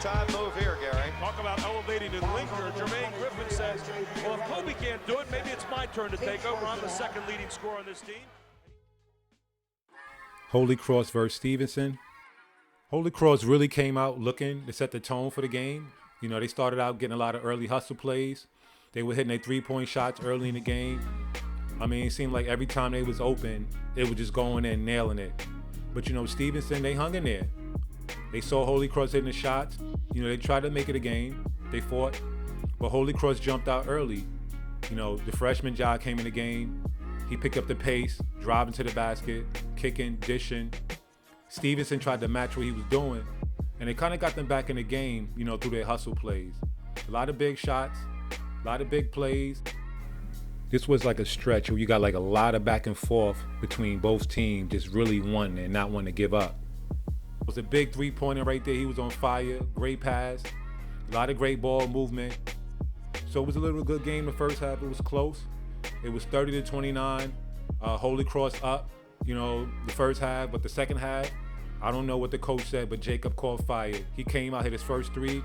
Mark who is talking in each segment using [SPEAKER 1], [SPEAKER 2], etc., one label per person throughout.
[SPEAKER 1] Big-time move here, Gary.
[SPEAKER 2] Talk about elevating and linger. Jermaine Griffin says, well, if Kobe can't do it, maybe it's my turn to take over. I'm the second leading scorer on this team.
[SPEAKER 3] Holy Cross versus Stevenson. Holy Cross really came out looking to set the tone for the game. You know, they started out getting a lot of early hustle plays. They were hitting their three-point shots early in the game. I mean, it seemed like every time they was open, they were just going in, nailing it. But, you know, Stevenson, they hung in there. They saw Holy Cross hitting the shots. You know, they tried to make it a game. They fought. But Holy Cross jumped out early. You know, the freshman Ja came in the game. He picked up the pace, driving to the basket, kicking, dishing. Stevenson tried to match what he was doing. And they kind of got them back in the game, you know, through their hustle plays. A lot of big shots, a lot of big plays. This was like a stretch where you got like a lot of back and forth between both teams, just really wanting and not wanting to give up. It was a big three-pointer right there. He was on fire, great pass, a lot of great ball movement. So it was a little good game the first half. It was close. It was 30-29. Holy Cross up, you know, the first half, but the second half, I don't know what the coach said, but Jacob called fire. He came out, hit his first three.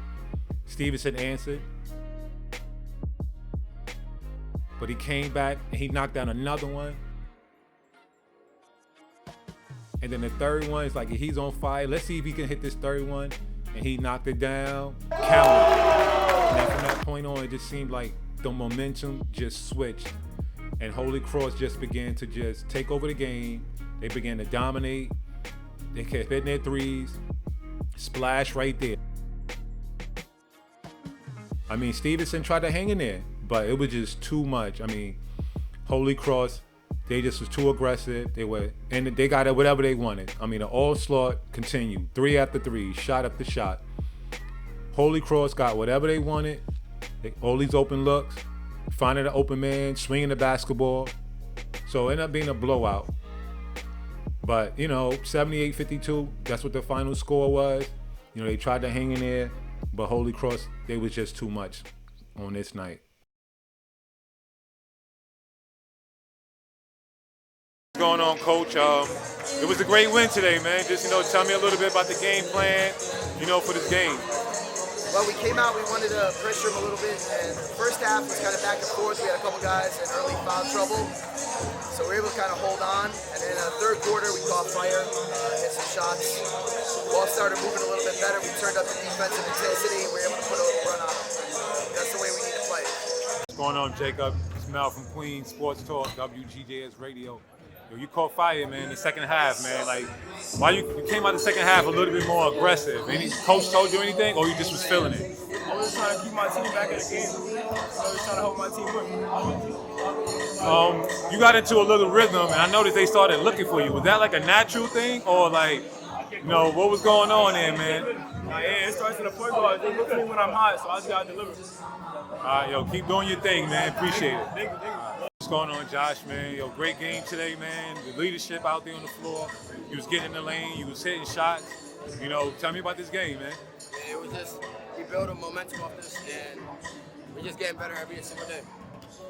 [SPEAKER 3] Stevenson answered. But he came back and he knocked down another one. And then the third one is like, he's on fire. Let's see if he can hit this third one. And he knocked it down. Count. And then from that point on, it just seemed like the momentum just switched. And Holy Cross just began to just take over the game. They began to dominate. They kept hitting their threes. Splash right there. I mean, Stevenson tried to hang in there, but it was just too much. I mean, Holy Cross, they just was too aggressive. And they got it whatever they wanted. I mean, the onslaught continued. Three after three, shot after shot. Holy Cross got whatever they wanted. All these open looks, finding an open man, swinging the basketball. So it ended up being a blowout. But, you know, 78-52, that's what the final score was. You know, they tried to hang in there, but Holy Cross, they was just too much on this night. What's going on, Coach? It was a great win today, man. Just, you know, tell me a little bit about the game plan, you know, for this game.
[SPEAKER 4] Well, we came out, we wanted to pressure him a little bit, and the first half was kind of back and forth. We had a couple guys in early foul trouble, so we were able to kind of hold on. And then third quarter, we caught fire, hit some shots. Ball started moving a little bit better. We turned up the defensive intensity, and we were able to put a run on them. That's the way we need to play.
[SPEAKER 3] What's going on, Jacob? It's Mel from Queens Sports Talk, WGJS Radio. Yo, you caught fire, man, in the second half, man. Like, why you came out the second half a little bit more aggressive? Any coach told you anything, or you just was feeling it?
[SPEAKER 5] I was trying to keep my team back in the game. I was trying to help my team win.
[SPEAKER 3] You got into a little rhythm, and I noticed they started looking for you. Was that like a natural thing, or like, you know, what was going on there, man?
[SPEAKER 5] Yeah, it starts in the point guard. They look for me when I'm hot, so I just got to deliver.
[SPEAKER 3] All right, yo, keep doing your thing, man. Appreciate it.
[SPEAKER 5] Thank you.
[SPEAKER 3] What's going on, Josh, man? Yo, great game today, man. The leadership out there on the floor. You was getting in the lane. You was hitting shots. You know, tell me about this game, man.
[SPEAKER 4] Yeah, it was just, we built a momentum off this, and we're just getting better every single day.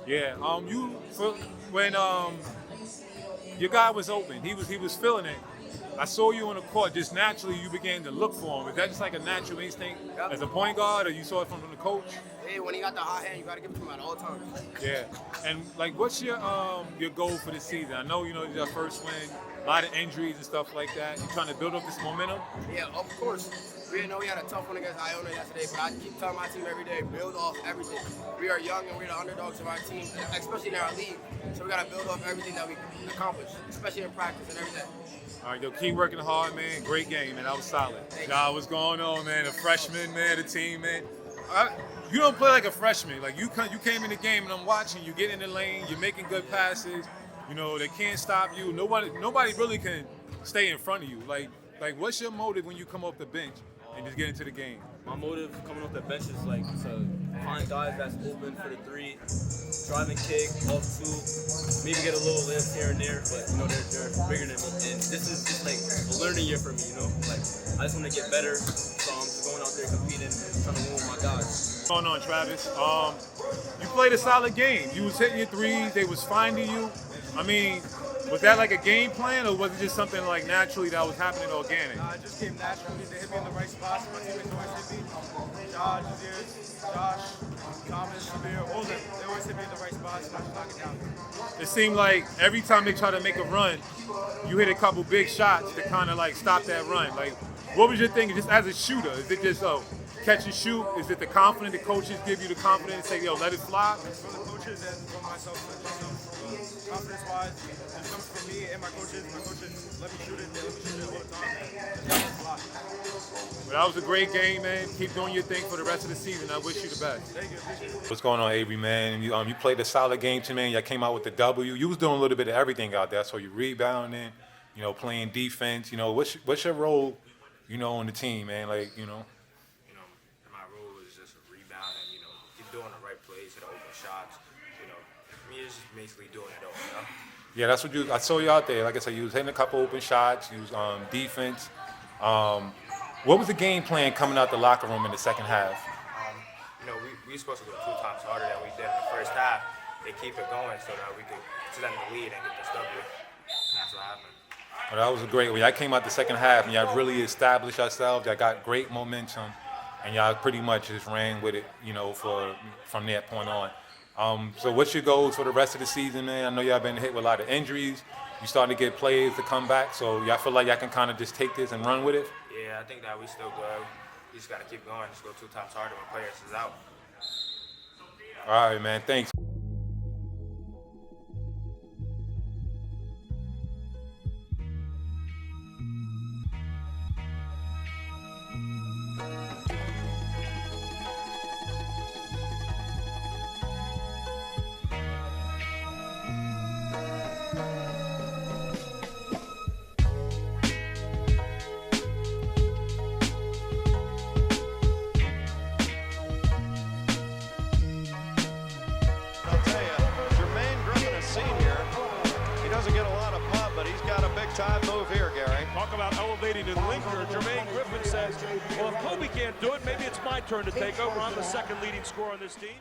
[SPEAKER 3] Yeah, when your guy was open, he was feeling it. I saw you on the court. Just naturally, you began to look for him. Is that just like a natural instinct as a point guard, or you saw it from the coach?
[SPEAKER 4] Hey, when he got the hot hand, you got to give it to him at all times.
[SPEAKER 3] Yeah, and like, what's your goal for this season? I know, you know, your first win, a lot of injuries and stuff like that. You trying to build up this momentum?
[SPEAKER 4] Yeah, of course. We know we had a tough one against Iona yesterday, but I keep telling my team every day, build off everything. We are young and we're the underdogs of our team, especially in our league. So we got to build off everything that we accomplish, especially in practice and every day.
[SPEAKER 3] All right, yo, keep working hard, man. Great game, man. That was solid. Ja, what's going on, man? The freshman, man, the team, man. You don't play like a freshman. Like, you came in the game, and I'm watching you get in the lane. You're making good passes. You know, they can't stop you. Nobody really can stay in front of you. Like, what's your motive when you come off the bench and just get into the game?
[SPEAKER 5] My motive coming off the bench is like to find guys that's open for the three, drive and kick, off two, maybe get a little lift here and there, but you know they're bigger than me. And this is just like a learning year for me, you know. Like I just want to get better, so I'm just going out there competing and trying to win with my guys.
[SPEAKER 3] What's going on, Travis? You played a solid game. You was hitting your threes. They was finding you. I mean, Was that like a game plan, or was it just something like naturally that was happening organic?
[SPEAKER 1] It just came naturally. They hit me in the right spots. My teammates always hit me. Josh, Thomas, Shabir, all of them. They always hit me in the right spots, and I just knock it down.
[SPEAKER 3] It seemed like every time they try to make a run, you hit a couple big shots to kind of like stop that run. Like, what was your thinking just as a shooter? Is it just, catch and shoot? Is it the confidence the coaches give you the confidence to say, yo, let it fly?
[SPEAKER 1] It's from the coaches and from myself. Confidence-wise, it comes from me and my coaches. My coaches let me shoot it. They let me shoot it all the time. It's a lot.
[SPEAKER 3] Well, that was a great game, man. Keep doing your thing for the rest of the season. I wish you the best.
[SPEAKER 1] Thank you. Appreciate it.
[SPEAKER 3] What's going on, Avery, man? You played a solid game to me. You came out with the W. You was doing a little bit of everything out there. So you rebounding, playing defense. What's your role, on the team, man? Like,
[SPEAKER 6] my role is just a rebound and, keep doing the right plays, hit the open shots. It's just basically doing it all,
[SPEAKER 3] Yeah, that's what I saw you out there. Like I said, you was hitting a couple open shots. You was defense. What was the game plan coming out the locker room in the second half?
[SPEAKER 6] We were supposed to go 2 times harder than we did in the first half. They keep it going so that we could extend the lead and get this W. And that's what happened.
[SPEAKER 3] Well, that was a great way. I came out the second half and y'all really established yourselves. Y'all got great momentum, and y'all pretty much just ran with it, from that point on. So what's your goals for the rest of the season, man? I know y'all been hit with a lot of injuries. You starting to get players to come back, so y'all feel like y'all can kind of just take this and run with it?
[SPEAKER 6] Yeah, I think that we still good. We just got to keep going. Just go 2 times harder when players is out.
[SPEAKER 3] All right, man. Thanks.
[SPEAKER 7] Time move here, Gary.
[SPEAKER 2] Talk about elevating and linger. Jermaine Griffin says, well, if Kobe can't do it, maybe it's my turn to take over. I'm the second leading scorer on this team.